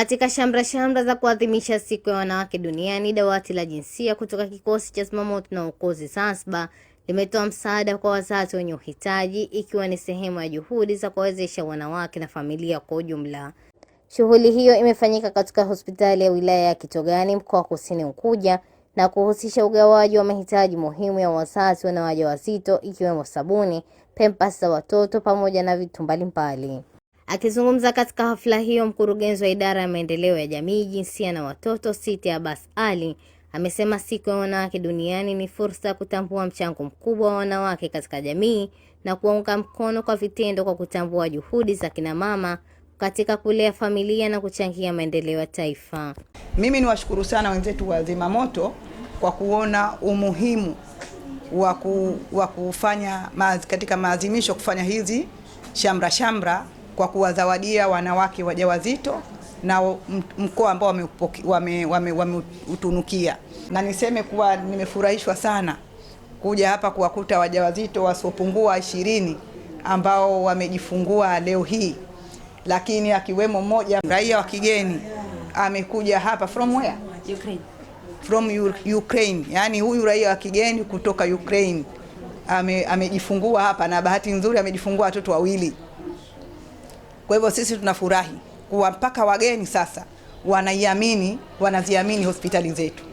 Katika shamra za kuadhimisha siku ya wanawake duniani, dawati la jinsia kutoka kikosi cha zimamoto na uokozi Zanzibar limetoa msaada kwa wazazi wenye uhitaji, ikiwa ni sehemu ya juhudi za kuwawezesha wanawake na familia kwa ujumla. Shughuli hiyo imefanyika katika hospitali ya wilaya ya Kitogani, mkoa wa Kusini Unguja, na kuhusisha ugawaji wa mahitaji muhimu ya wazazi na wajawazito, ikiwemo sabuni, pampers za watoto pamoja na vitu mbalimbali. Akizungumza katika hafla hiyo, mkurugenzi wa idara ya maendeleo ya jamii, jinsia na watoto, Siti Abbas Ali, amesema siku ya wanawake duniani ni fursa ya kutambua mchango mkubwa wa wanawake katika jamii na kuwaunga mkono kwa vitendo kwa kutambua juhudi za kina mama katika kulea familia na kuchangia maendeleo ya taifa. Mimi niwashukuru sana wenzetu wa zimamoto kwa kuona umuhimu wa kufanya katika maadhimisho, kufanya hizi shamra kwa kuwazawadia wanawake wajawazito na mkoa ambao wameutunukia. Na niseme kuwa nimefurahishwa sana kuja hapa kuwakuta wajawazito wasiopungua 20 ambao wamejifungua leo hii, lakini akiwemo mmoja raia wa kigeni amekuja hapa from where? Ukraine. From Ukraine. Yani huyu raia wa kigeni kutoka Ukraine amejifungua hapa, na bahati nzuri amejifungua watoto wawili. Kwa hivyo sisi tunafurahi kuwa mpaka wageni sasa wanaziamini hospitali zetu.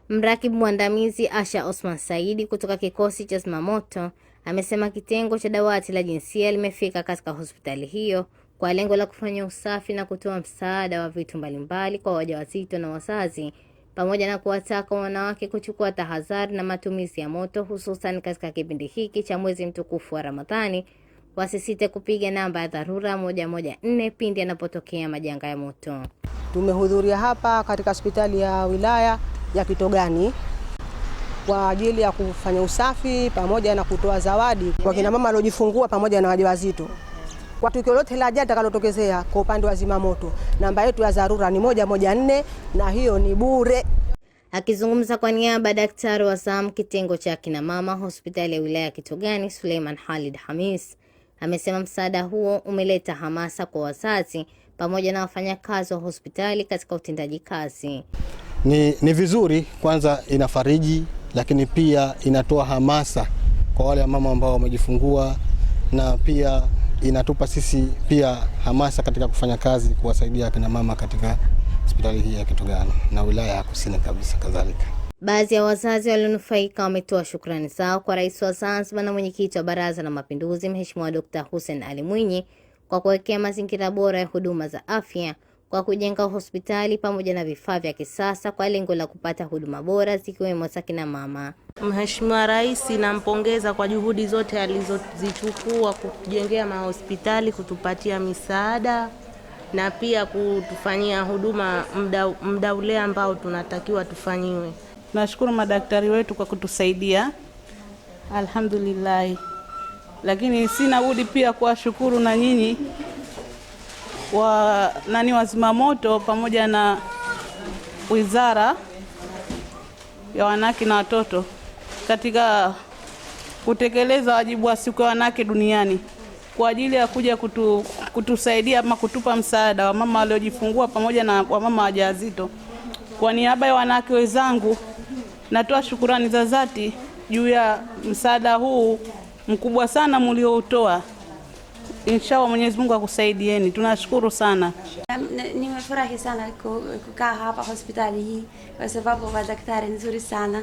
Mrakibu mwandamizi Asha Osman Saidi kutoka kikosi cha zimamoto amesema kitengo cha dawati la jinsia limefika katika hospitali hiyo kwa lengo la kufanya usafi na kutoa msaada wa vitu mbalimbali kwa wajawazito na wazazi, pamoja na kuwataka wanawake kuchukua tahadhari na matumizi ya moto, hususan katika kipindi hiki cha mwezi mtukufu wa Ramadhani. Wasisite kupiga namba ya dharura 114 pindi yanapotokea majanga ya moto. Tumehudhuria hapa katika hospitali ya wilaya ya Kitogani kwa ajili ya kufanya usafi pamoja na kutoa zawadi kwa kina mama waliojifungua pamoja na wajawazito. Kwa tukio lote la ajali takalotokezea kwa upande wa zimamoto, namba yetu ya dharura ni 114 na hiyo ni bure. Akizungumza kwa niaba ya daktari wa zamu kitengo cha kina mama hospitali ya wilaya ya Kitogani, Suleiman Khalid Hamis, amesema msaada huo umeleta hamasa kwa wazazi pamoja na wafanyakazi wa hospitali katika utendaji kazi. Ni vizuri, kwanza inafariji, lakini pia inatoa hamasa kwa wale mama ambao wamejifungua, na pia inatupa sisi pia hamasa katika kufanya kazi kuwasaidia kina mama katika hospitali hii ya Kitogani na wilaya ya Kusini kabisa kadhalika. Baadhi ya wazazi walionufaika wametoa shukrani zao kwa Rais wa Zanzibar na Mwenyekiti wa Baraza la Mapinduzi Mheshimiwa Dr. Hussein Ali Mwinyi kwa kuwekea mazingira bora ya huduma za afya kwa kujenga hospitali pamoja na vifaa vya kisasa kwa lengo la kupata huduma bora zikiwemo za kina mama. Mheshimiwa Rais nampongeza kwa juhudi zote alizozichukua kutujengea mahospitali, kutupatia misaada na pia kutufanyia huduma muda ule ambao tunatakiwa tufanyiwe. Nashukuru madaktari wetu kwa kutusaidia. Alhamdulillah. Lakini sina budi pia kuwashukuru na nyinyi wa zimamoto pamoja na Wizara ya Wanawake na Watoto katika kutekeleza wajibu wa siku ya wanawake duniani kwa ajili ya kuja kutusaidia ama kutupa msaada wa mama waliojifungua pamoja na wamama wajawazito. Kwa niaba ya wanawake wenzangu natoa shukrani za dhati juu ya msaada huu mkubwa sana mlioutoa. Inshallah Mwenyezi Mungu akusaidieni. Tunashukuru sana. Nimefurahi sana kukaa hapa hospitali hii kwa sababu madaktari nzuri sana.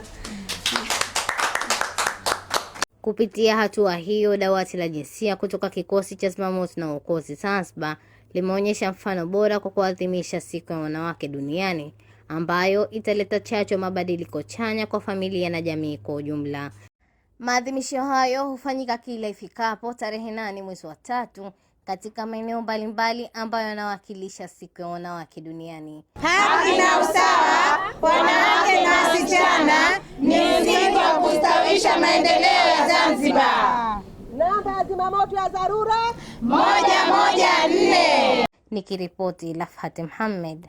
Kupitia hatua hiyo, dawati la jinsia kutoka kikosi cha zimamoto na uokozi Zanzibar limeonyesha mfano bora kwa kuadhimisha siku ya wanawake duniani, ambayo italeta chachu mabadiliko chanya kwa familia na jamii kwa ujumla. Maadhimisho hayo hufanyika kila ifikapo tarehe 8 mwezi wa 3 katika maeneo mbalimbali ambayo yanawakilisha siku ya wanawake duniani. Haki na usawa, wanawake na wasichana ni msingi wa kustawisha maendeleo ya Zanzibar. Namba ya zimamoto ya dharura 114. Nikiripoti Lafhat Mohamed.